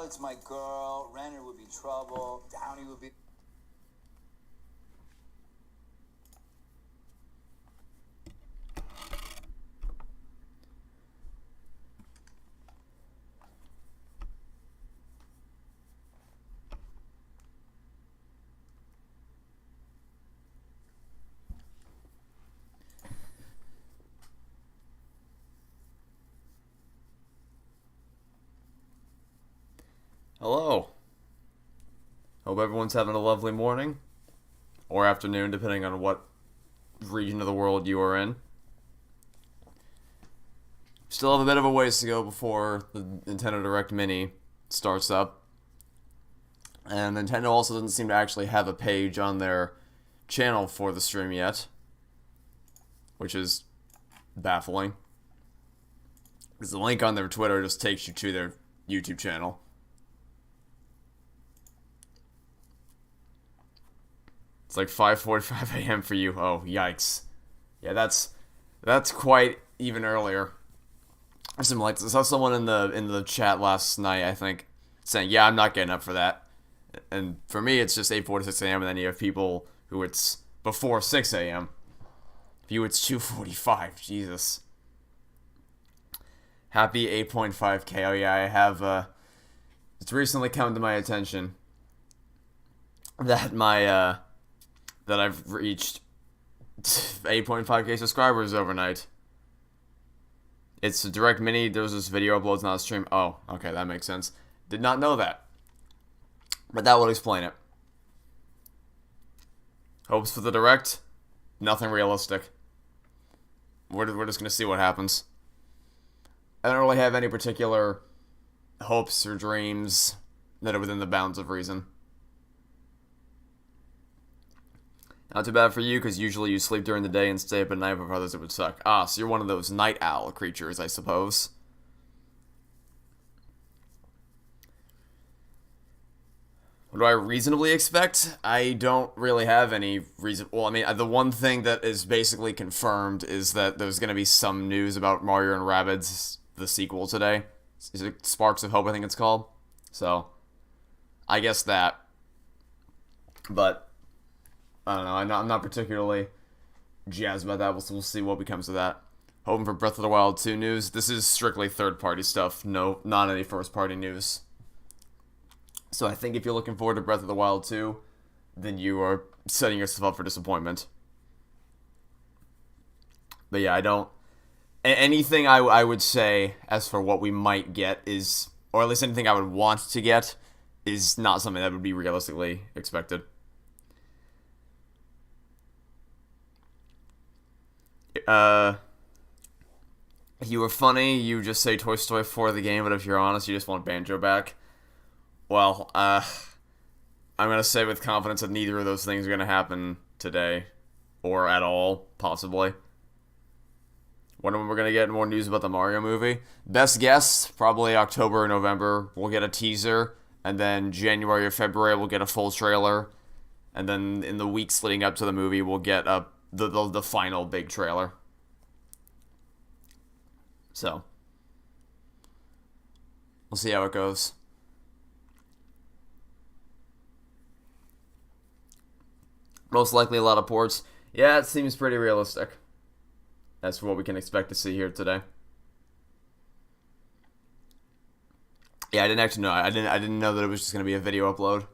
it's my girl. Renner would be trouble. Downey would be... Hello. Hope everyone's having a lovely morning or afternoon, depending on what region of the world you are in. Still have a bit of a ways to go before the Nintendo Direct Mini starts up. And Nintendo also doesn't seem to actually have a page on their channel for the stream yet, which is baffling. Because the link on their Twitter just takes you to their YouTube channel. It's like 5:45 a.m. for you. Oh, yikes. Yeah, that's quite even earlier. I saw someone in the chat last night, I think, saying, "Yeah, I'm not getting up for that." And for me, it's just 8:46 a.m. and then you have people who it's before 6 a.m. For you, it's 2:45. Jesus. Happy 8.5K. Oh yeah, I have. It's recently come to my attention that that I've reached 8.5K subscribers overnight. It's a Direct Mini. There's this video uploads, not a stream. Oh, okay, that makes sense. Did not know that. But that would explain it. Hopes for the Direct? Nothing realistic. We're just going to see what happens. I don't really have any particular hopes or dreams that are within the bounds of reason. Not too bad for you, because usually you sleep during the day and stay up at night, but for others it would suck. Ah, so you're one of those night owl creatures, I suppose. What do I reasonably expect? I don't really have any reason. Well, I mean, the one thing that is basically confirmed is that there's going to be some news about Mario and Rabbids, the sequel, today. Is it Sparks of Hope, I think it's called? So, I guess that. But I don't know. I'm not particularly jazzed about that. We'll see what becomes of that. Hoping for Breath of the Wild 2 news. This is strictly third-party stuff. No, not any first-party news. So I think if you're looking forward to Breath of the Wild 2, then you are setting yourself up for disappointment. But yeah, I don't... Anything I would say as for what we might get is... Or at least anything I would want to get is not something that would be realistically expected. If you were funny, you just say Toy Story 4 the game, but if you're honest, you just want Banjo back. Well, I'm gonna say with confidence that neither of those things are gonna happen today. Or at all, possibly. When we're gonna get more news about the Mario movie? Best guess, probably October or November. We'll get a teaser, and then January or February we'll get a full trailer. And then in the weeks leading up to the movie, we'll get the final big trailer. So, we'll see how it goes. Most likely a lot of ports. Yeah, it seems pretty realistic. That's what we can expect to see here today. Yeah, I didn't actually know. I didn't know that it was just going to be a video upload.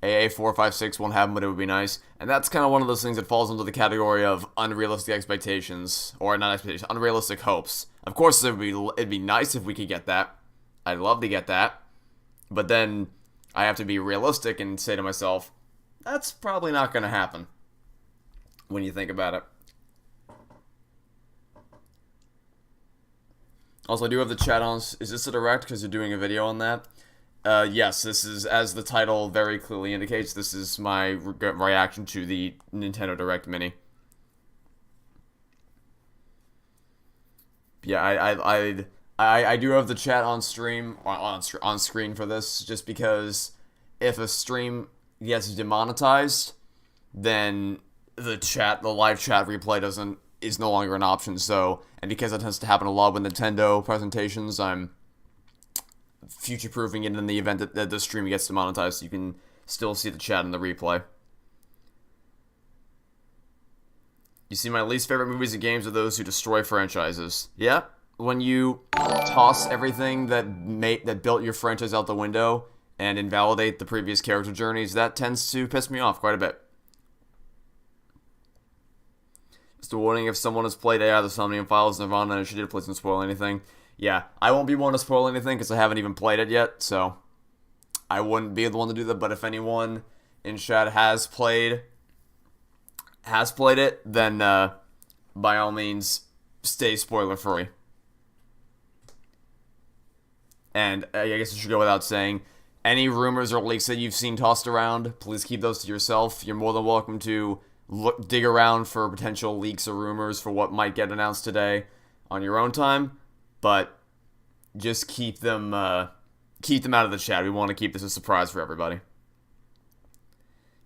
AA456 won't happen, but it would be nice. And that's kind of one of those things that falls into the category of unrealistic expectations. Or not expectations, unrealistic hopes. Of course, it'd be nice if we could get that. I'd love to get that. But then I have to be realistic and say to myself, that's probably not going to happen. When you think about it. Also, I do have the chat on. Is this a direct? Because you're doing a video on that. Yes, this is, as the title very clearly indicates, this is my reaction to the Nintendo Direct Mini. Yeah, I do have the chat on stream, on screen for this, just because if a stream gets demonetized, then the live chat replay is no longer an option. So, and because that tends to happen a lot with Nintendo presentations, I'm future-proofing it in the event that the stream gets demonetized, so you can still see the chat in the replay. You see, my least favorite movies and games are those who destroy franchises. Yeah, when you toss everything that built your franchise out the window and invalidate the previous character journeys, that tends to piss me off quite a bit. Just a warning, if someone has played AI The Somnium Files, Nirvana, and she did, please don't spoil anything. Yeah, I won't be one to spoil anything because I haven't even played it yet, so I wouldn't be the one to do that, but if anyone in chat has played it, then by all means, stay spoiler free. And I guess it should go without saying, any rumors or leaks that you've seen tossed around, please keep those to yourself. You're more than welcome to dig around for potential leaks or rumors for what might get announced today on your own time, but just keep them out of the chat. We want to keep this a surprise for everybody.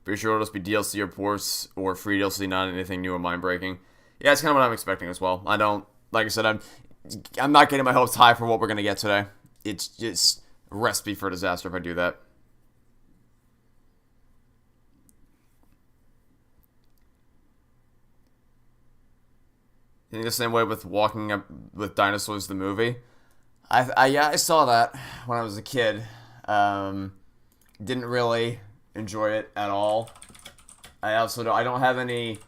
Pretty sure it'll just be DLC or ports or free DLC, not anything new or mind-breaking. Yeah, it's kind of what I'm expecting as well. Like I said, I'm not getting my hopes high for what we're going to get today. It's just a recipe for disaster if I do that. I think the same way with Walking Up with Dinosaurs, the movie. I saw that when I was a kid. Didn't really enjoy it at all. I don't have any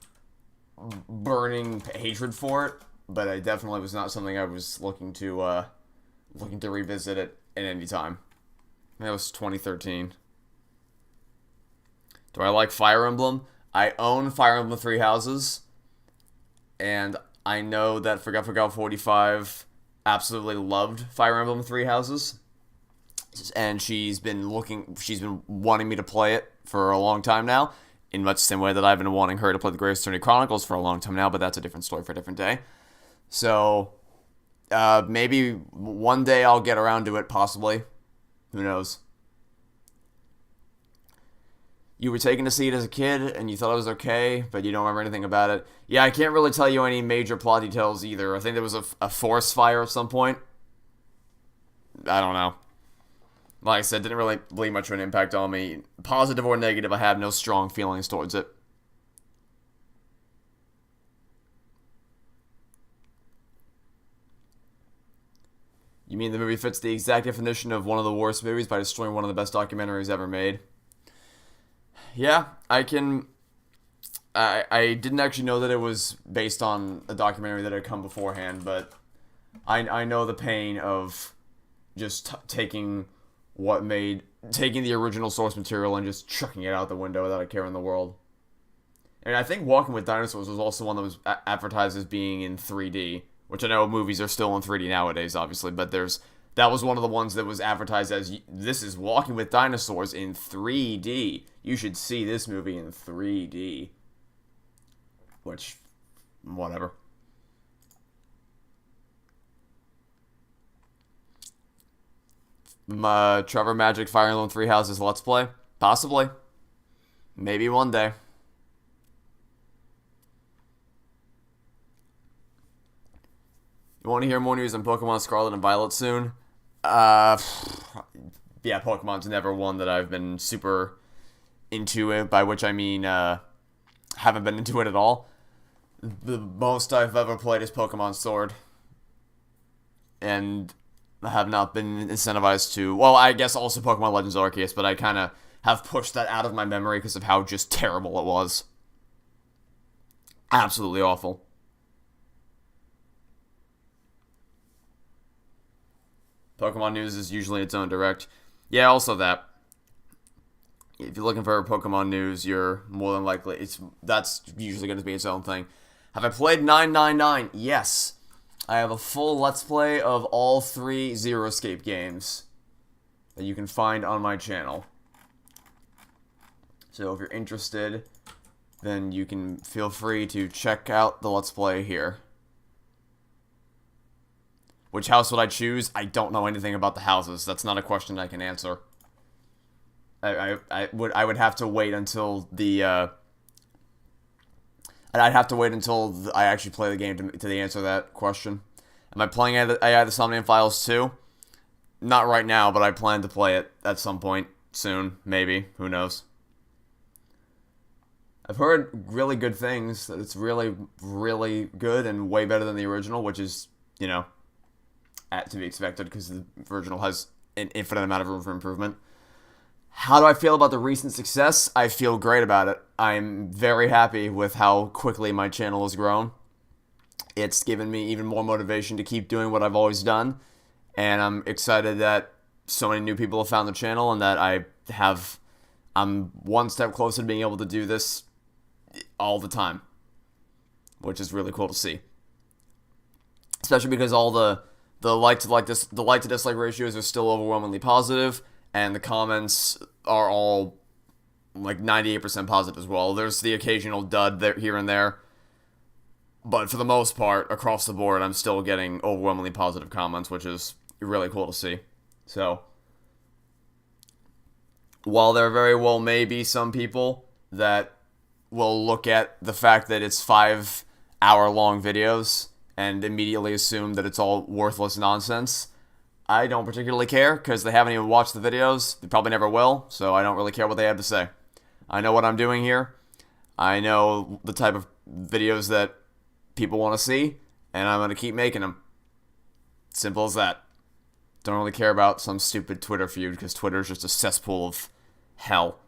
burning hatred for it, but it definitely was not something I was looking to revisit it at any time. That was 2013. Do I like Fire Emblem? I own Fire Emblem Three Houses, and I know that Forgot 45 absolutely loved Fire Emblem Three Houses, and she's been wanting me to play it for a long time now, in much the same way that I've been wanting her to play the Grace Attorney Chronicles for a long time now, but that's a different story for a different day. So, maybe one day I'll get around to it, possibly. Who knows? You were taken to see it as a kid, and you thought it was okay, but you don't remember anything about it. Yeah, I can't really tell you any major plot details either. I think there was a forest fire at some point. I don't know. Like I said, didn't really leave much of an impact on me. Positive or negative, I have no strong feelings towards it. You mean the movie fits the exact definition of one of the worst movies by destroying one of the best documentaries ever made? Yeah, I didn't actually know that it was based on a documentary that had come beforehand, but I know the pain of just taking the original source material and just chucking it out the window without a care in the world. And I think Walking with Dinosaurs was also one that was advertised as being in 3D, which I know movies are still in 3D nowadays, obviously, but that was one of the ones that was advertised as, this is Walking with Dinosaurs in 3D. You should see this movie in 3D. Which, whatever. Trevor Magic Fire Emblem Three Houses Let's Play? Possibly. Maybe one day. You want to hear more news on Pokemon Scarlet and Violet soon? Yeah, Pokemon's never one that I've been super into it, by which I mean, haven't been into it at all. The most I've ever played is Pokemon Sword. And I have not been incentivized to, well, I guess also Pokemon Legends Arceus, but I kind of have pushed that out of my memory because of how just terrible it was. Absolutely awful. Pokemon news is usually its own direct. Yeah, also that. If you're looking for Pokemon news, you're more than likely, that's usually going to be its own thing. Have I played 999? Yes. I have a full Let's Play of all 3 Zero Escape games that you can find on my channel. So if you're interested, then you can feel free to check out the Let's Play here. Which house would I choose? I don't know anything about the houses. That's not a question I can answer. I would have to wait until I'd have to wait until I actually play the game to answer that question. Am I playing AI The Somnium Files 2? Not right now, but I plan to play it at some point soon, maybe. Who knows? I've heard really good things. That it's really, really good and way better than the original, which is, to be expected because the original has an infinite amount of room for improvement. How do I feel about the recent success? I feel great about it. I'm very happy with how quickly my channel has grown. It's given me even more motivation to keep doing what I've always done. And I'm excited that so many new people have found the channel and that I'm one step closer to being able to do this all the time, which is really cool to see. Especially because all the like to dislike ratios are still overwhelmingly positive, and the comments are all like 98% positive as well. There's the occasional dud there, here and there, but for the most part, across the board, I'm still getting overwhelmingly positive comments, which is really cool to see. So, while there very well may be some people that will look at the fact that it's 5-hour-long videos and immediately assume that it's all worthless nonsense, I don't particularly care, because they haven't even watched the videos. They probably never will, so I don't really care what they have to say. I know what I'm doing here. I know the type of videos that people want to see, and I'm going to keep making them. Simple as that. Don't really care about some stupid Twitter feud, because Twitter is just a cesspool of hell.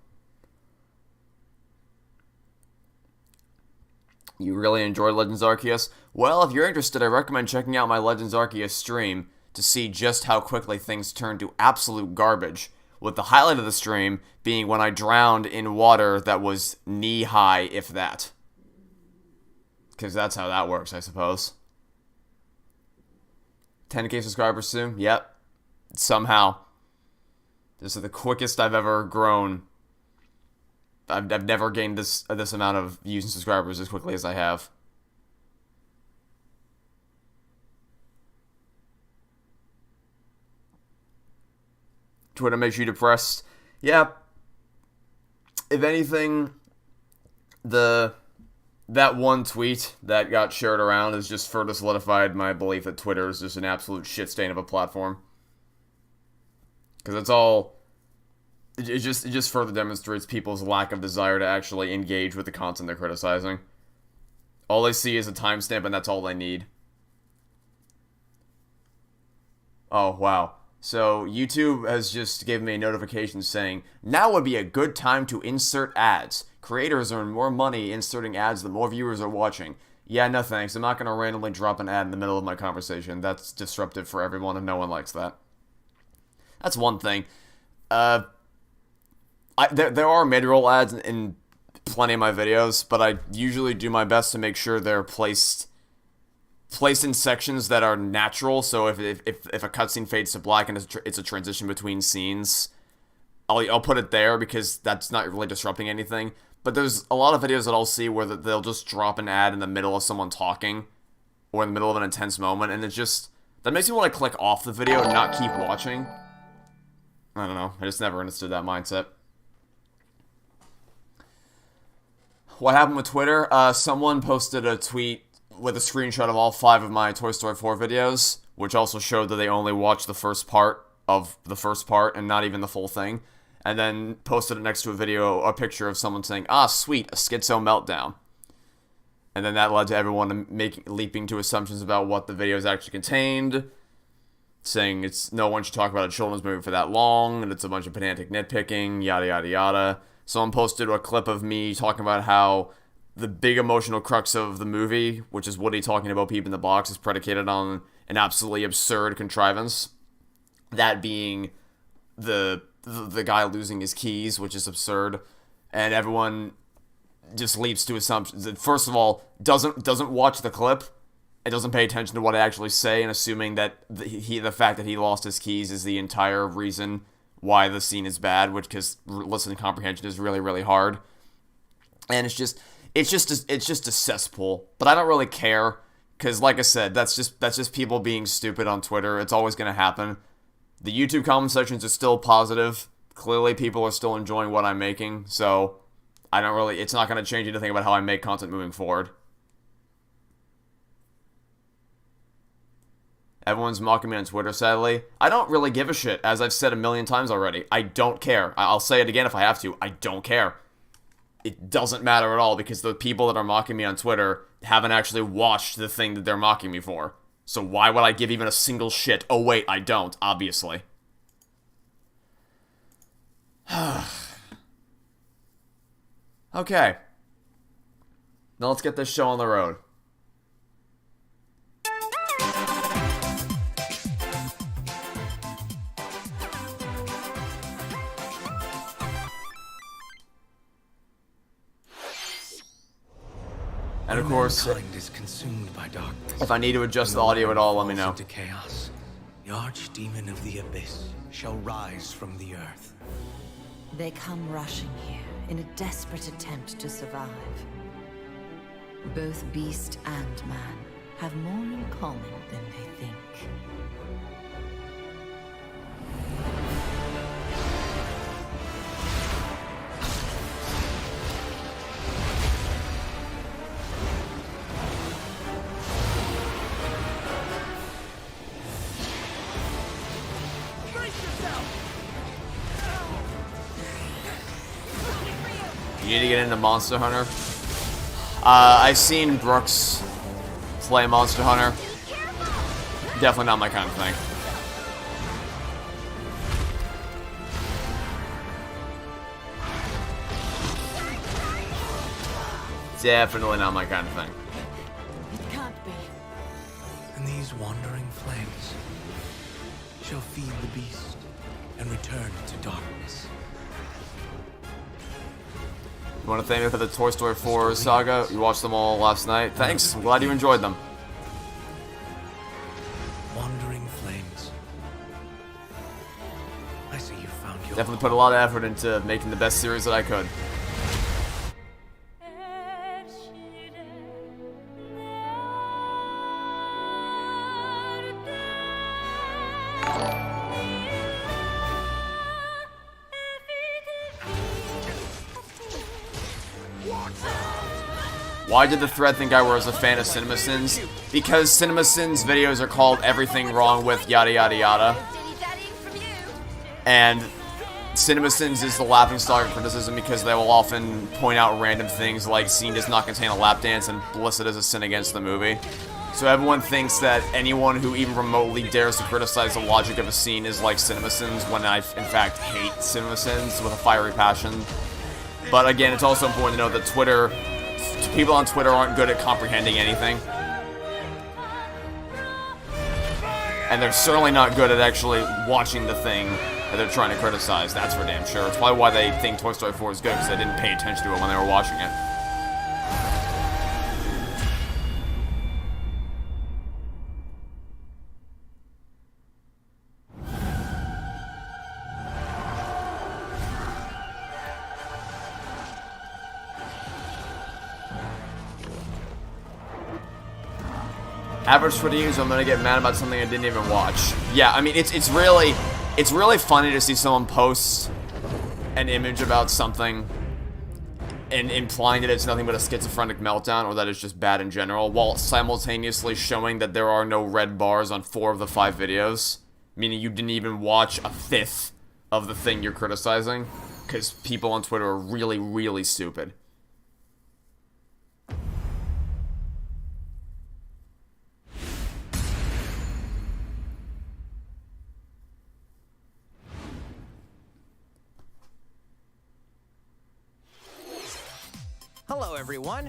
You really enjoy Legends Arceus? Well, if you're interested, I recommend checking out my Legends Arceus stream to see just how quickly things turn to absolute garbage, with the highlight of the stream being when I drowned in water that was knee-high, if that. Because that's how that works, I suppose. 10k subscribers soon? Yep. Somehow. This is the quickest I've ever grown. I've never gained this amount of views and subscribers as quickly as I have. Twitter makes you depressed. Yeah. If anything, that one tweet that got shared around has just further solidified my belief that Twitter is just an absolute shit stain of a platform. Because it's all... It just further demonstrates people's lack of desire to actually engage with the content they're criticizing. All they see is a timestamp, and that's all they need. Oh, wow. So, YouTube has just given me a notification saying, now would be a good time to insert ads. Creators earn more money inserting ads the more viewers are watching. Yeah, no thanks. I'm not going to randomly drop an ad in the middle of my conversation. That's disruptive for everyone, and no one likes that. That's one thing. There are mid-roll ads in plenty of my videos, but I usually do my best to make sure they're placed in sections that are natural. So if a cutscene fades to black and it's a transition between scenes, I'll put it there because that's not really disrupting anything. But there's a lot of videos that I'll see where they'll just drop an ad in the middle of someone talking or in the middle of an intense moment, and that makes me want to click off the video and not keep watching. I don't know. I just never understood that mindset. What happened with Twitter? Someone posted a tweet with a screenshot of all 5 of my Toy Story 4 videos, which also showed that they only watched the first part and not even the full thing, and then posted it next to a picture of someone saying, "Ah, sweet, a schizo meltdown." And then that led to everyone leaping to assumptions about what the videos actually contained, saying no one should talk about a children's movie for that long, and it's a bunch of pedantic nitpicking, yada yada yada. Someone posted a clip of me talking about how the big emotional crux of the movie, which is Woody talking about Peep in the Box, is predicated on an absolutely absurd contrivance. That being the guy losing his keys, which is absurd. And everyone just leaps to assumptions. That first of all, doesn't watch the clip. It doesn't pay attention to what I actually say, and assuming that the fact that he lost his keys is the entire reason why the scene is bad, because listening comprehension is really, really hard. And it's just a cesspool. But I don't really care, because like I said, that's just people being stupid on Twitter. It's always going to happen. The YouTube comment sections are still positive. Clearly people are still enjoying what I'm making, so it's not going to change anything about how I make content moving forward. Everyone's mocking me on Twitter, sadly. I don't really give a shit, as I've said a million times already. I don't care. I'll say it again if I have to. I don't care. It doesn't matter at all, because the people that are mocking me on Twitter haven't actually watched the thing that they're mocking me for. So why would I give even a single shit? Oh wait, I don't, obviously. Okay. Now let's get this show on the road. And of course, is consumed by darkness. if I need to adjust the audio at all, let me know. Into chaos, the archdemon of the abyss shall rise from the earth. They come rushing here in a desperate attempt to survive. Both beast and man have more in common than they think. You need to get into Monster Hunter. I've seen Brooks play Monster Hunter. Definitely not my kind of thing. Definitely not my kind of thing. It can't be. And these wandering flames shall feed the beast and return to darkness. You want to thank me for the Toy Story 4 saga? You watched them all last night. Thanks. I'm glad you enjoyed them. Wandering flames. I see you found your Definitely put a lot of effort into making the best series that I could. Why did the thread think I was a fan of CinemaSins? Because CinemaSins videos are called Everything Wrong With Yada Yada Yada. And CinemaSins is the laughingstock of criticism because they will often point out random things like scene does not contain a lap dance and list it as a sin against the movie. So everyone thinks that anyone who even remotely dares to criticize the logic of a scene is like CinemaSins, when I, in fact, hate CinemaSins with a fiery passion. But again, it's also important to know that people on Twitter aren't good at comprehending anything. And they're certainly not good at actually watching the thing that they're trying to criticize, that's for damn sure. It's probably why they think Toy Story 4 is good, because they didn't pay attention to it when they were watching it. Average Twitter user, I'm gonna get mad about something I didn't even watch. Yeah, I mean, it's really funny to see someone post an image about something and implying that it's nothing but a schizophrenic meltdown or that it's just bad in general, while simultaneously showing that there are no red bars on 4 of the 5 videos, meaning you didn't even watch a fifth of the thing you're criticizing, because people on Twitter are really, really stupid. Hello everyone!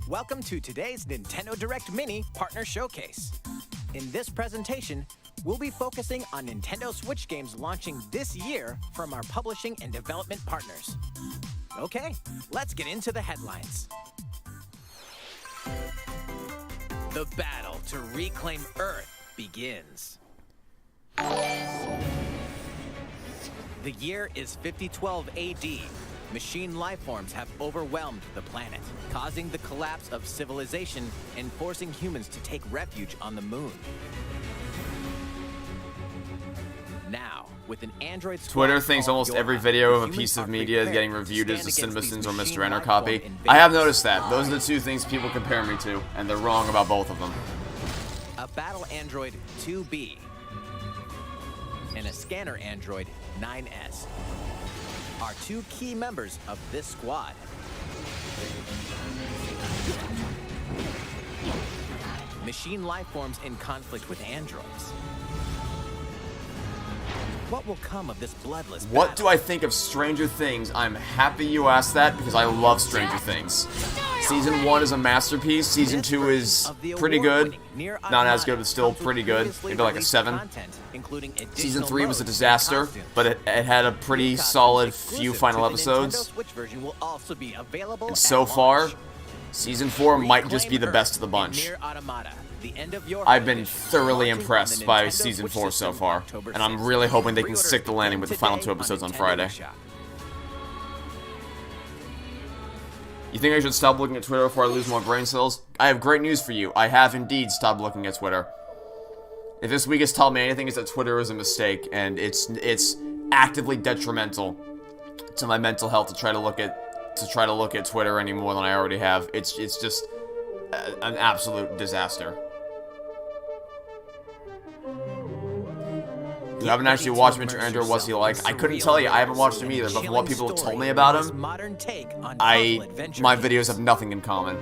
Welcome to today's Nintendo Direct Mini Partner Showcase. In this presentation, we'll be focusing on Nintendo Switch games launching this year from our publishing and development partners. Okay, let's get into the headlines. The battle to reclaim Earth begins. The year is 5012 AD. Machine lifeforms have overwhelmed the planet, causing the collapse of civilization and forcing humans to take refuge on the moon. Now, with an Android Twitter thinks almost every video of a piece of media is getting reviewed as the CinemaSins or Mr. Enter copy. I have noticed that. Those are the two things people compare me to, and they're wrong about both of them. a battle android 2B, and a scanner android 9S are two key members of this squad. Machine life forms in conflict with androids. What will come of this bloodless What battle? do I think of Stranger Things? I'm happy you asked that because I love Stranger Things. Season 1 is a masterpiece. Season 2 is pretty good. Not as good, but still pretty good. Maybe like a 7. Season 3 was a disaster, but it had a pretty solid few final episodes. And so far, Season 4 might just be the best of the bunch. I've been thoroughly impressed by Season 4 so far, and I'm really hoping they can stick the landing with the final 2 episodes on Friday. You think I should stop looking at Twitter before I lose more brain cells? I have great news for you. I have indeed stopped looking at Twitter. If this week has taught me anything, it's that Twitter is a mistake, and it's actively detrimental to my mental health to try to look at Twitter any more than I already have. It's just an absolute disaster. You haven't actually watched Mr. Andrew. What's he like? I couldn't tell you. I haven't watched him either. But from what people have told me about him, my videos have nothing in common.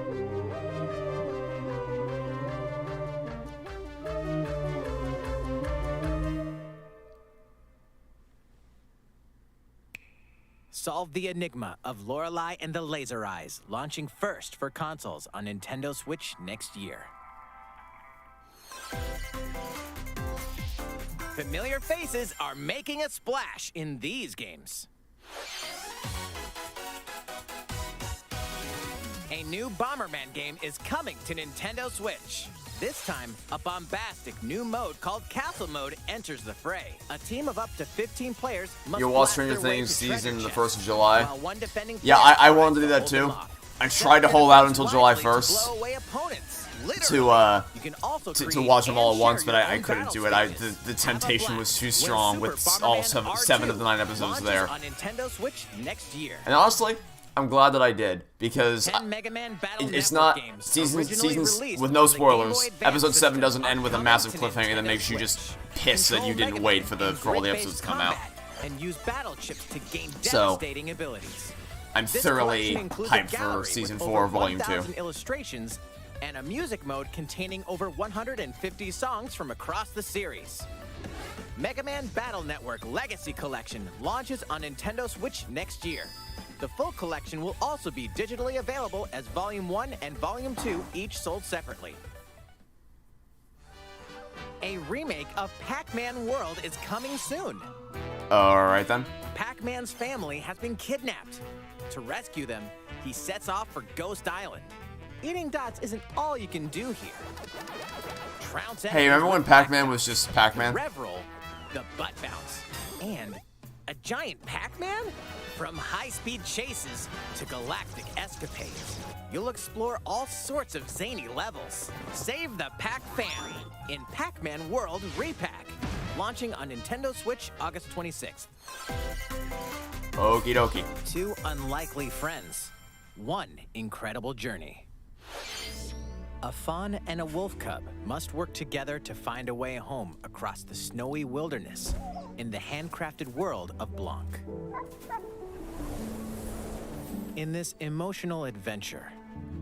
Solve the enigma of Lorelei and the Laser Eyes, launching first for consoles on Nintendo Switch next year. Familiar faces are making a splash in these games. A new Bomberman game is coming to Nintendo Switch. This time, a bombastic new mode called Castle Mode enters the fray. A team of up to 15 players must You watched blast Stranger their way Things to treasure season the chests, 1st of July? while one defending Yeah, player I tries wanted to do that hold too. them off. I tried to hold out until July 1st Blow away opponents, to literally. You can also to create watch them all and at once, share but your I own couldn't battle do it. stages. The Have a temptation blast was too when strong Super with all Bomberman seven R2 of the 9 episodes launches there. on Nintendo Switch next year. And honestly, I'm glad that I did, because 10 Mega Man Battle it's Network not games, seasons originally with released no on the Game Boy spoilers. Advance Episode 7 system doesn't are end with a coming massive to cliffhanger that Nintendo makes you Switch. just pissed that you Control didn't Mega wait Man for all the grid-based episodes to come out. combat And use battle chips to gain So, devastating abilities. I'm This thoroughly collection includes a hyped for gallery Season with 4 over Volume 2. 1,000 illustrations and a music mode containing over 150 songs from across the series. Mega Man Battle Network Legacy Collection launches on Nintendo Switch next year. The full collection will also be digitally available as Volume 1 and Volume 2, each sold separately. A remake of Pac-Man World is coming soon. Alright then. Pac-Man's family has been kidnapped. To rescue them, he sets off for Ghost Island. Eating dots isn't all you can do here. Trounce Hey, remember when Pac-Man was just Pac-Man? Rev-Roll, the butt bounce, and a giant Pac-Man? From high-speed chases to galactic escapades, you'll explore all sorts of zany levels. Save the Pac-Fan in Pac-Man World Repack, launching on Nintendo Switch August 26th. Okie dokie. Two unlikely friends, one incredible journey. A fawn and a wolf cub must work together to find a way home across the snowy wilderness in the handcrafted world of Blanc. In this emotional adventure,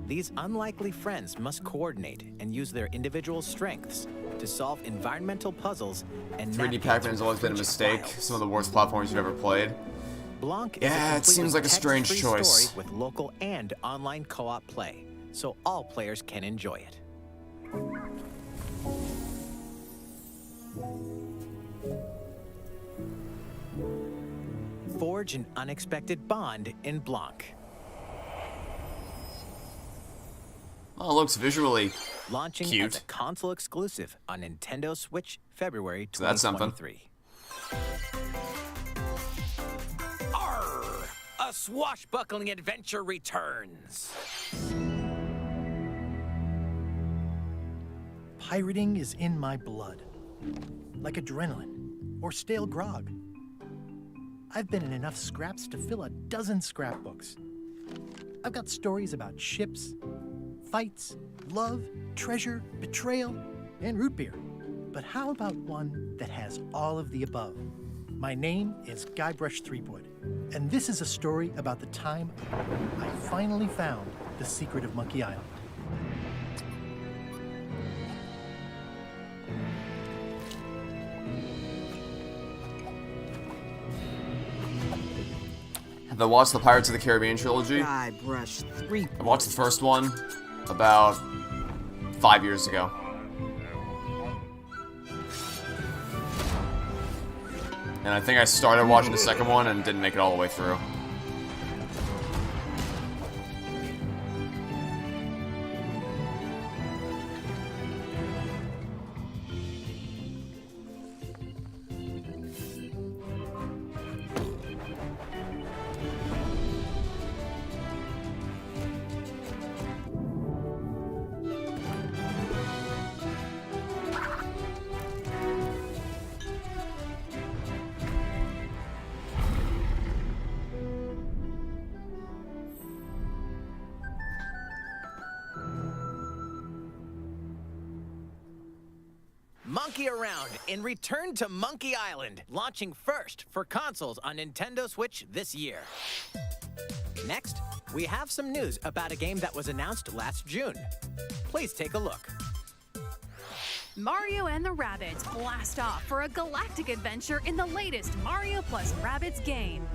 these unlikely friends must coordinate and use their individual strengths to solve environmental puzzles and 3D navigate Pac-Man's through always been a ancient mistake. wilds. Some of the worst platforms you've ever played. Blanc is Yeah, a it seems like a strange text-free choice. story with local and online co-op play, so all players can enjoy it. Forge an unexpected bond in Blanc. Oh, it looks visually Launching cute. as a console exclusive on Nintendo Switch February So that's something. 2023. Arr! A swashbuckling adventure returns. Pirating is in my blood, like adrenaline or stale grog. I've been in enough scraps to fill a dozen scrapbooks. I've got stories about ships, fights, love, treasure, betrayal, and root beer. But how about one that has all of the above? My name is Guybrush Threepwood, and this is a story about the time I finally found the secret of Monkey Island. Have I watched the Pirates of the Caribbean trilogy? Guybrush Threepwood. I watched the first one about 5 years ago. And I think I started watching the second one and didn't make it all the way through. Monkey Around in Return to Monkey Island, launching first for consoles on Nintendo Switch this year. Next, we have some news about a game that was announced last June. Please take a look. Mario and the Rabbids blast off for a galactic adventure in the latest Mario plus Rabbids game.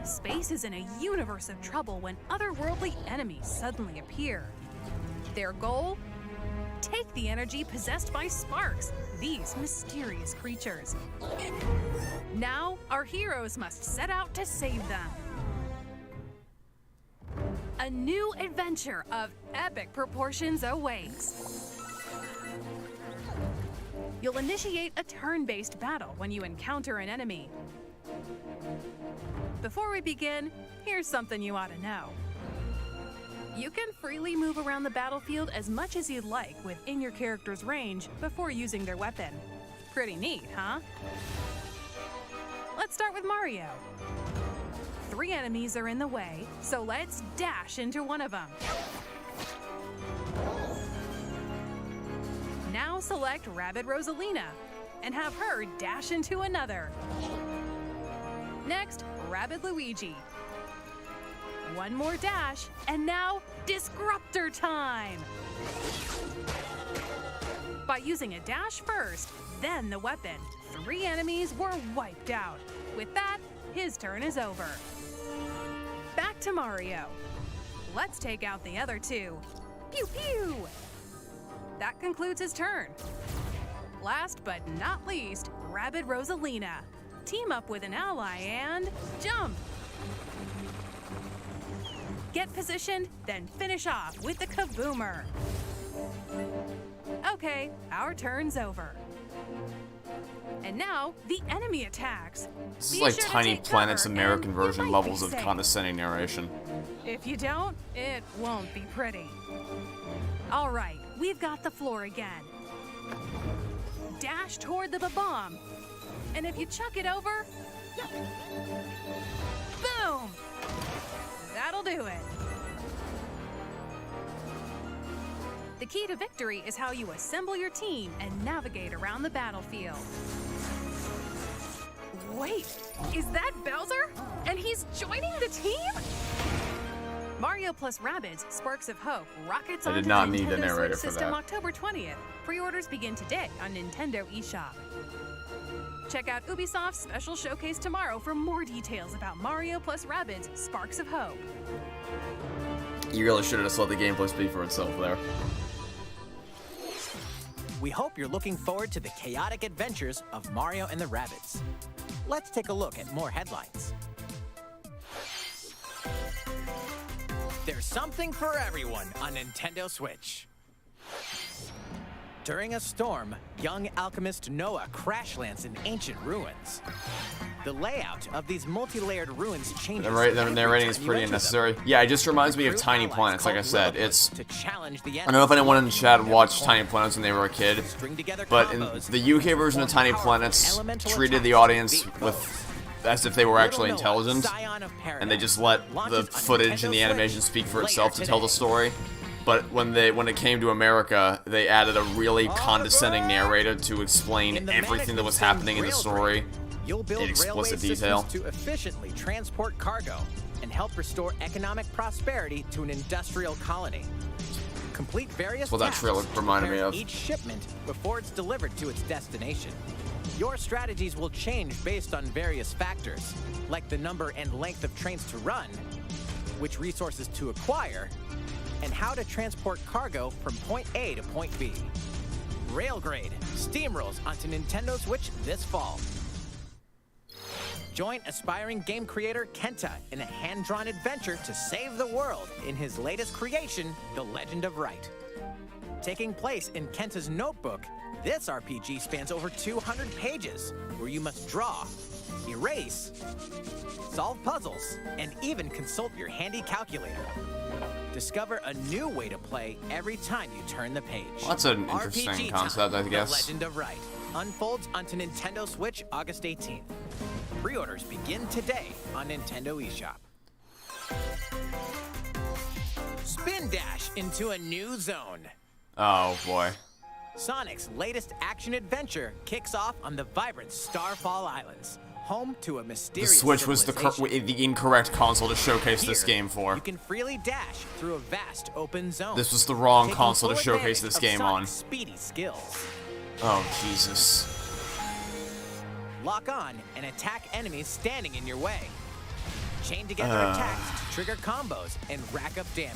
Space is in a universe of trouble when otherworldly enemies suddenly appear. Their goal? Take the energy possessed by Sparks, these mysterious creatures. Now, our heroes must set out to save them. A new adventure of epic proportions awaits. You'll initiate a turn-based battle when you encounter an enemy. Before we begin, here's something you ought to know. You can freely move around the battlefield as much as you'd like within your character's range before using their weapon. Pretty neat, huh? Let's start with Mario. 3 enemies are in the way, so let's dash into one of them. Now select Rabbid Rosalina and have her dash into another. Next, Rabbid Luigi. One more dash, and now Disruptor time! By using a dash first, then the weapon, 3 enemies were wiped out. With that, his turn is over. Back to Mario. Let's take out the other 2. Pew pew! That concludes his turn. Last but not least, Rabbid Rosalina. Team up with an ally and jump! Get positioned, then finish off with the Kaboomer. Okay, our turn's over. And now, the enemy attacks. This Be is like sure to Tiny take Planet's cover, American and you version might levels be of safe. condescending narration. If you don't, it won't be pretty. All right, we've got the floor again. Dash toward the bomb. And if you chuck it over, boom! That'll do it. The key to victory is how you assemble your team and navigate around the battlefield. Wait, is that Bowser? And he's joining the team? Mario plus Rabbids Sparks of Hope rockets I onto did not the need a Nintendo narrator Switch for system that. October 20th. Pre-orders begin today on Nintendo eShop. Check out Ubisoft's special showcase tomorrow for more details about Mario plus Rabbids Sparks of Hope. You really should have just let the gameplay speak for itself there. We hope you're looking forward to the chaotic adventures of Mario and the Rabbids. Let's take a look at more headlines. There's something for everyone on Nintendo Switch. During a storm, young alchemist Noah crash lands in ancient ruins. The layout of these multi-layered ruins changes. The narrating is pretty unnecessary. Yeah, it just reminds me of Tiny Planets, like I said. It's... To challenge the I don't know if anyone in the chat watched Tiny Planets when they were a kid, string together but in combos, the UK version of Tiny Planets treated the audience with as if they were actually intelligent, and they just let the footage and the animation speak for itself to tell the story. but when it came to America, they added a really condescending narrator to explain everything that was happening in the story You'll build in explicit railway detail. systems to efficiently transport cargo and help restore economic prosperity to an industrial colony. Complete various That's what that tasks trailer to reminded prepare me of. each shipment before it's delivered to its destination. Your strategies will change based on various factors, like the number and length of trains to run, which resources to acquire, and how to transport cargo from point A to point B. Railgrade steamrolls onto Nintendo Switch this fall. Join aspiring game creator Kenta in a hand-drawn adventure to save the world in his latest creation, The Legend of Wright. Taking place in Kenta's notebook, this RPG spans over 200 pages, where you must draw, erase, solve puzzles, and even consult your handy calculator. Discover a new way to play every time you turn the page. Well, that's an interesting RPG concept, Time, I guess. The Legend of Wright unfolds onto Nintendo Switch August 18th. Pre-orders begin today on Nintendo eShop. Spin dash into a new zone. Oh boy. Sonic's latest action-adventure kicks off on the vibrant Starfall Islands, home to a The mysterious Switch was the civilization. incorrect console to showcase this Here, game for. You can freely dash through a vast open zone. This was the wrong taking console to full showcase advantage this of game on. Sonic's speedy skills. Oh, Jesus. Lock on and attack enemies standing in your way. Chain together attacks to trigger combos and rack up damage.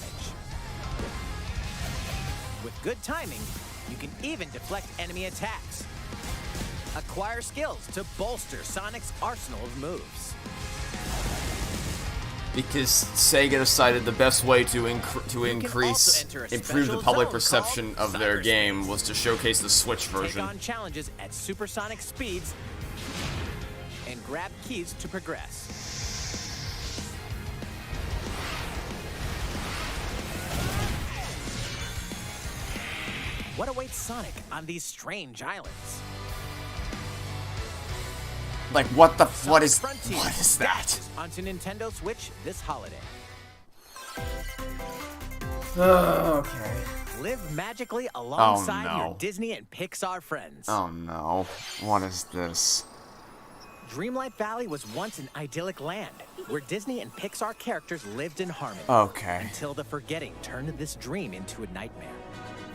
With good timing, you can even deflect enemy attacks. Acquire skills to bolster Sonic's arsenal of moves. Because Sega decided the best way to also increase, enter a improve the special public zone perception called of their Cyberspace. game was to showcase the Switch Take version. on challenges at supersonic speeds and grab keys to progress. What awaits Sonic on these strange islands? Like, what the what is Frontiers that? dashes onto Nintendo Switch this holiday. Okay. Live magically alongside no. your Disney and Pixar friends. Oh no. What is this? Dreamlight Valley was once an idyllic land where Disney and Pixar characters lived in harmony. Okay. Until the forgetting turned this dream into a nightmare.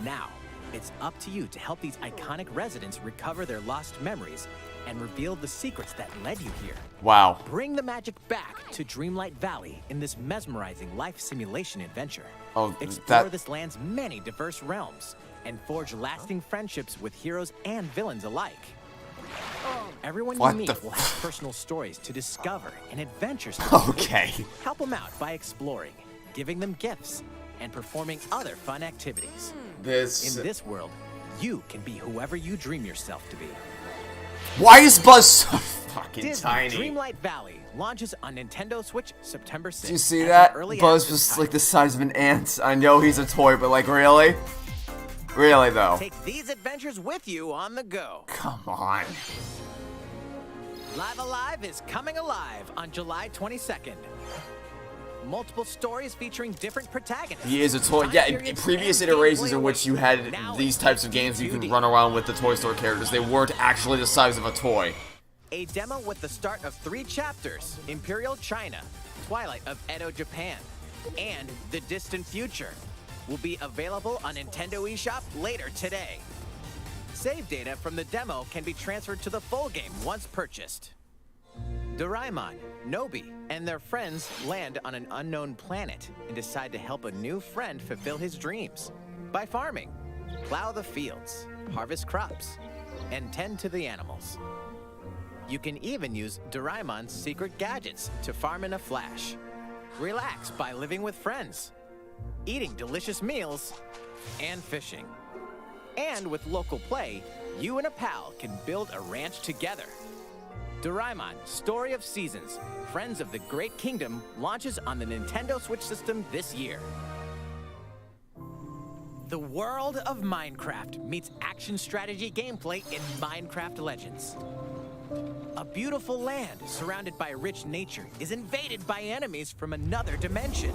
Now, it's up to you to help these iconic residents recover their lost memories and reveal the secrets that led you here. Wow. Bring the magic back to Dreamlight Valley in this mesmerizing life simulation adventure. Oh, Explore that- this land's many diverse realms and forge lasting friendships with heroes and villains alike. Everyone What you meet the will have personal stories to discover and adventures to Okay. help them out by exploring, giving them gifts, and performing other fun activities. This. In this world, you can be whoever you dream yourself to be. Why is Buzz so fucking Disney tiny? Dreamlight Valley launches on Nintendo Switch September 6th. Do you see as that? an early Buzz access was title. like the size of an ant. I know he's a toy, but like, really? Really, though? Take these adventures with you on the go. Come on. Live Alive is coming alive on July 22nd. Multiple stories featuring different protagonists. He is a toy. time Yeah, periods, in previous and iterations gameplay in which you had now these types of games you can 2D. run around with the Toy Store characters, they weren't actually the size of a toy. A demo with the start of 3 chapters: Imperial China, Twilight of Edo Japan, and The Distant Future will be available on Nintendo eShop later today. Save data from the demo can be transferred to the full game once purchased. Doraemon, Nobi, and their friends land on an unknown planet and decide to help a new friend fulfill his dreams by farming, plow the fields, harvest crops, and tend to the animals. You can even use Doraemon's secret gadgets to farm in a flash. Relax by living with friends, eating delicious meals, and fishing. And with local play, you and a pal can build a ranch together. Doraemon, Story of Seasons, Friends of the Great Kingdom launches on the Nintendo Switch system this year. The world of Minecraft meets action strategy gameplay in Minecraft Legends. A beautiful land surrounded by rich nature is invaded by enemies from another dimension.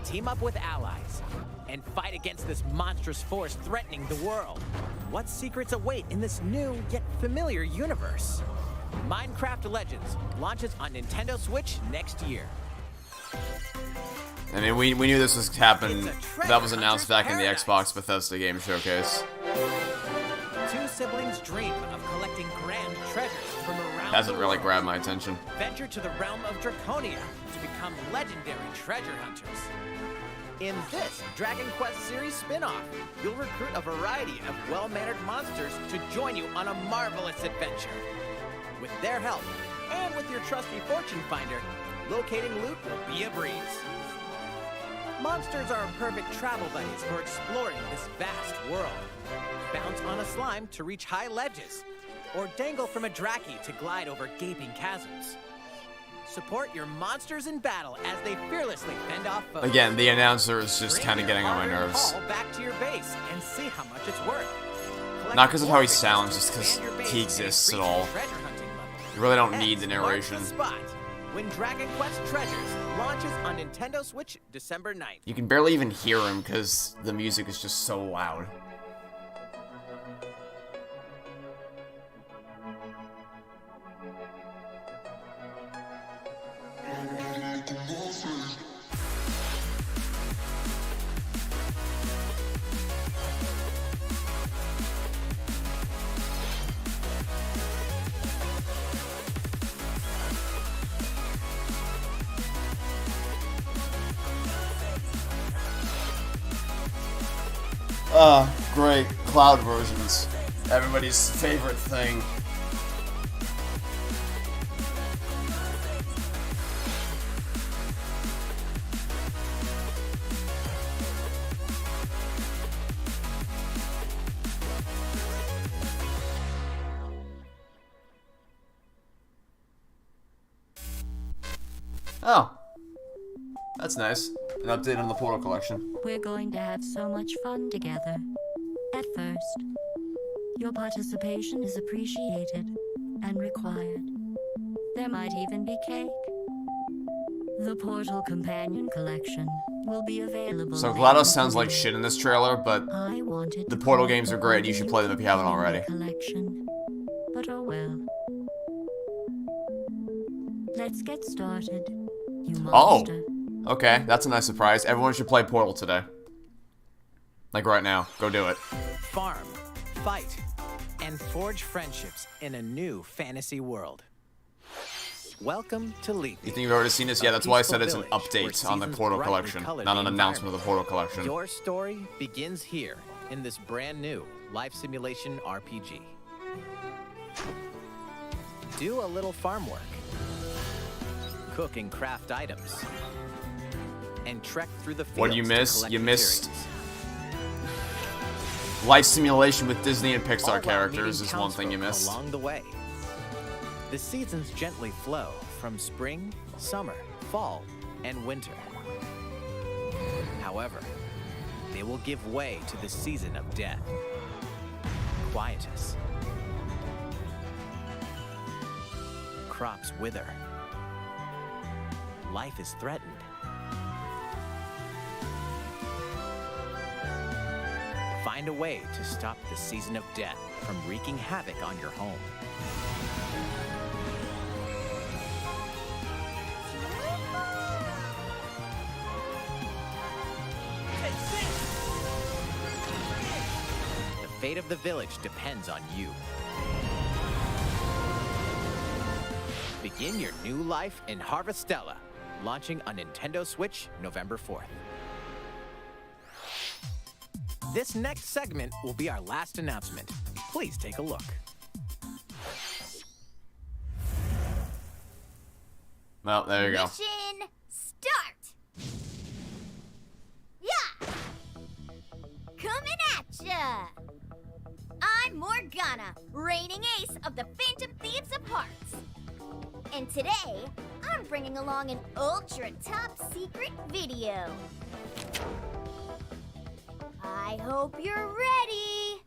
team up with allies and fight against this monstrous force threatening the world. What secrets await in this new yet familiar universe? Minecraft Legends launches on Nintendo Switch next year. I mean, we knew this was happening. It's a treasure That was announced hunter's back in the paradise. Xbox Bethesda Game Showcase. Two siblings dream of collecting grand treasures from around Hasn't the really world. grabbed my attention. Venture to the realm of Draconia to become legendary treasure hunters. In this Dragon Quest series spin-off, you'll recruit a variety of well-mannered monsters to join you on a marvelous adventure. With their help, and with your trusty fortune finder, locating loot will be a breeze. Monsters are perfect travel buddies for exploring this vast world. Bounce on a slime to reach high ledges, or dangle from a Draki to glide over gaping chasms. Support your monsters in battle as they fearlessly fend off foes. Again, the announcer is just Bring kind of your getting on my hard-earned nerves. haul back to your base and see how much it's worth. Collect Not 'cause of how he more sounds, riches just to 'cause expand your base he and exists at increase your all. treasure hunting level. You really don't need X the marks narration. the spot when Dragon Quest Treasures launches on Nintendo Switch December 9th. You can barely even hear him because the music is just so loud. Great. Cloud versions. Everybody's favorite thing. Oh. That's nice. An update on the Portal Collection. We're going to have so much fun together. At first, your participation is appreciated and required. There might even be cake. The Portal Companion Collection will be available. So GLaDOS sounds like shit in this trailer, but I wanted the to Portal call games are the great. You should play them if you haven't already. Collection. But oh well. Let's get started. You Oh. monster. Okay, that's a nice surprise. Everyone should play Portal today. Like right now. Go do it. Farm, fight, and forge friendships in a new fantasy world. Welcome to Leap. You think you've already seen this? Yeah, A that's why I said peaceful it's an village where update on the seasons Portal brightly Collection, color not the an announcement of the Portal environment. Collection. Your story begins here in this brand new life simulation RPG. Do a little farm work, cook and craft items, and trek through the fields. What do you to miss? collect You missed materials. life simulation with Disney and All Pixar while characters meeting is one thing you townsfolk missed. along the way. The seasons gently flow from spring, summer, fall, and winter. However, they will give way to the season of death, quietus. Crops wither. Life is threatened. Find a way to stop the season of death from wreaking havoc on your home. The fate of the village depends on you. Begin your new life in Harvestella, launching on Nintendo Switch November 4th. This next segment will be our last announcement. Please take a look. Well, there you go. Mission start! Yeah! Coming at ya! I'm Morgana, reigning ace of the Phantom Thieves of Hearts. And today, I'm bringing along an ultra top secret video. I hope you're ready!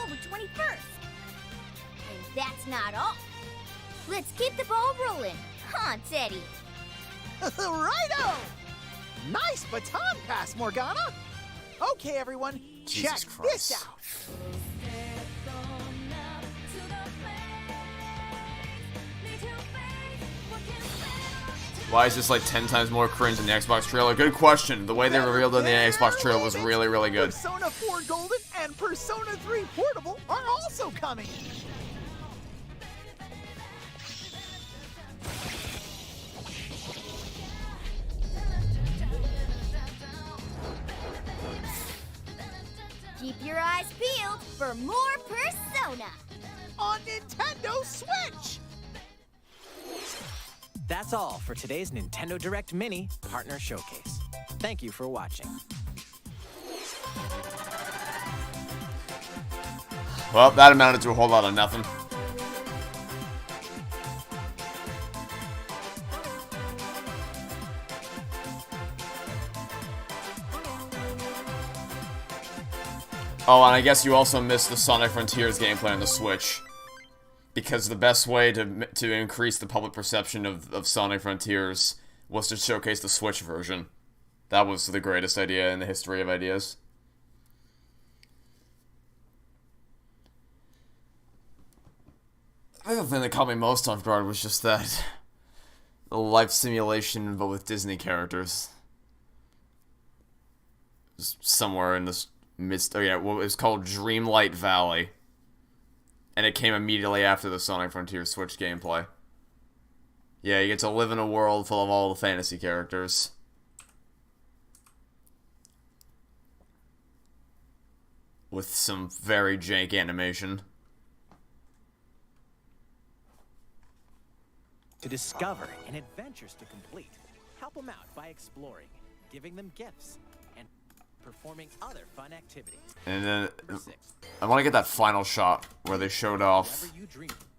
October 21st. And that's not all. Let's keep the ball rolling, huh, Teddy? Righto! Nice baton pass, Morgana! Okay, everyone, Jesus check Christ. this out. Why is this like 10 times more cringe than the Xbox trailer? Good question. The way they revealed it in the Xbox trailer was really, really good. Persona 4 Golden and Persona 3 Portable are also coming. Keep your eyes peeled for more Persona on Nintendo Switch. That's all for today's Nintendo Direct Mini Partner Showcase. Thank you for watching. Well, that amounted to a whole lot of nothing. Oh, and I guess you also missed the Sonic Frontiers gameplay on the Switch. Because the best way to increase the public perception of Sonic Frontiers was to showcase the Switch version. That was the greatest idea in the history of ideas. I think the thing that caught me most off guard was just that the life simulation, but with Disney characters. Somewhere in this midst. Oh yeah, well, it was called Dreamlight Valley. And it came immediately after the Sonic Frontiers Switch gameplay. Yeah, you get to live in a world full of all the fantasy characters. With some very jank animation. To discover and adventures to complete, help them out by exploring, giving them gifts, and performing other fun activities. And then I want to get that final shot where they showed off.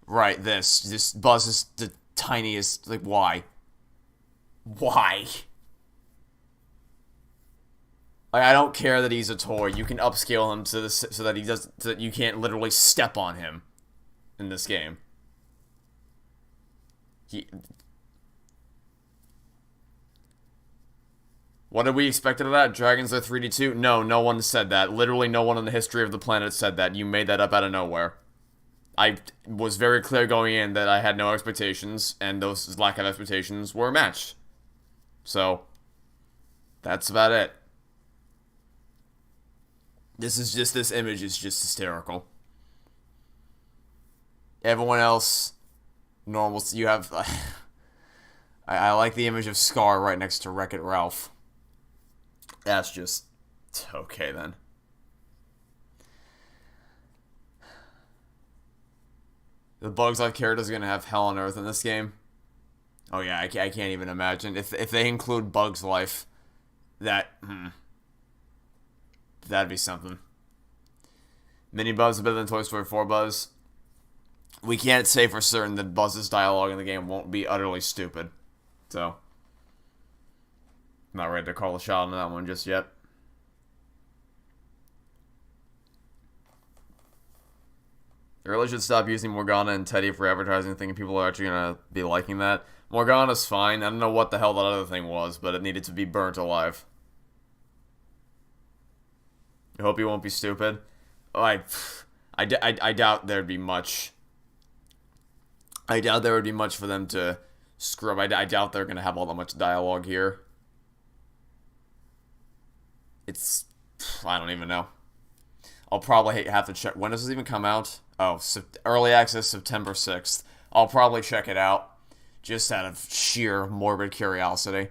Right, this Buzz is the tiniest. Like, why? Why? Like, I don't care that he's a toy. You can upscale him to this so that he does, so that you can't literally step on him in this game. What did we expect of that? Dragons are 3D too? No, no one said that. Literally no one in the history of the planet said that. You made that up out of nowhere. I was very clear going in that I had no expectations, and those lack of expectations were matched. So, that's about it. This image is just hysterical. Everyone else, normal, you have... I like the image of Scar right next to Wreck-It Ralph. That's just... okay, then. The Bugs Life characters are going to have hell on earth in this game. Oh yeah, I can't even imagine. If they include Bugs Life, that'd be something. Mini Buzz is better than Toy Story 4 Buzz. We can't say for certain that Buzz's dialogue in the game won't be utterly stupid. So, I'm not ready to call a shot on that one just yet. They really should stop using Morgana and Teddy for advertising, thinking people are actually going to be liking that. Morgana's fine. I don't know what the hell that other thing was, but it needed to be burnt alive. I hope he won't be stupid. Oh, I doubt there'd be much. I doubt there would be much for them to scrub. I doubt they're going to have all that much dialogue here. It's... I don't even know. I'll probably have to check. When does this even come out? Oh, early access September 6th. I'll probably check it out. Just out of sheer morbid curiosity.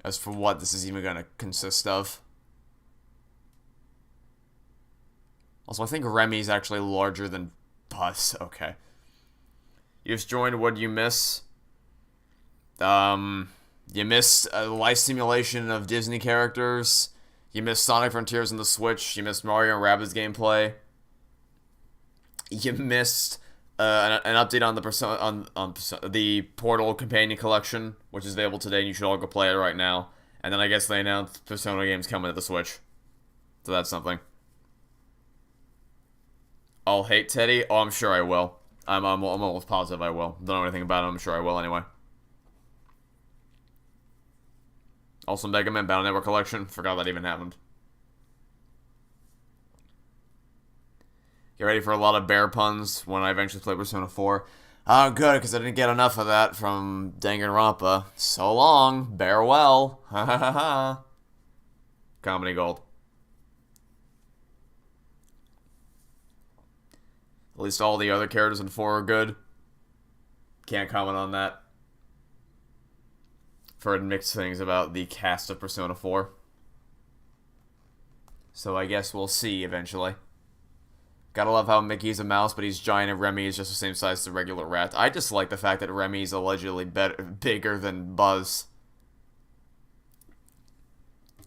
As for what this is even going to consist of. Also, I think Remy's actually larger than Buzz. Okay. You just joined. What do you miss? You missed a life simulation of Disney characters. You missed Sonic Frontiers on the Switch. You missed Mario and Rabbids gameplay. You missed an update on the on the Portal Companion Collection, which is available today, and you should all go play it right now. And then I guess they announced Persona games coming to the Switch. So that's something. I'll hate Teddy? Oh, I'm sure I will. I'm almost positive I will. Don't know anything about him. I'm sure I will anyway. Also, Mega Man Battle Network Collection. Forgot that even happened. Get ready for a lot of bear puns when I eventually play Persona 4. Oh, good, because I didn't get enough of that from Danganronpa. So long. Bear well. Ha ha ha ha. Comedy Gold. At least all the other characters in 4 are good. Can't comment on that. I've heard mixed things about the cast of Persona 4. So I guess we'll see eventually. Gotta love how Mickey's a mouse, but he's giant and Remy is just the same size as a regular rat. I just like the fact that Remy's allegedly bigger than Buzz.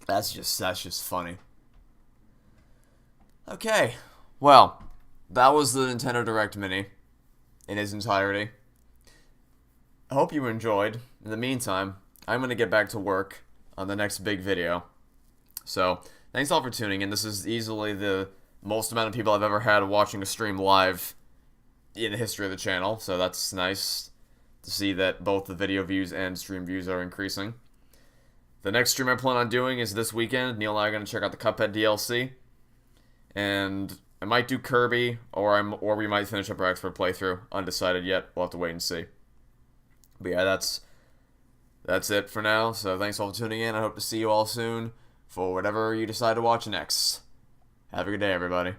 That's just funny. Okay, well, that was the Nintendo Direct Mini in its entirety. I hope you enjoyed. In the meantime, I'm going to get back to work on the next big video. So, thanks all for tuning in. This is easily the most amount of people I've ever had watching a stream live in the history of the channel, so that's nice to see that both the video views and stream views are increasing. The next stream I plan on doing is this weekend. Neil and I are going to check out the Cuphead DLC, and I might do Kirby, or we might finish up our expert playthrough. Undecided yet. We'll have to wait and see. But yeah, that's it for now. So thanks all for tuning in. I hope to see you all soon for whatever you decide to watch next. Have a good day, everybody.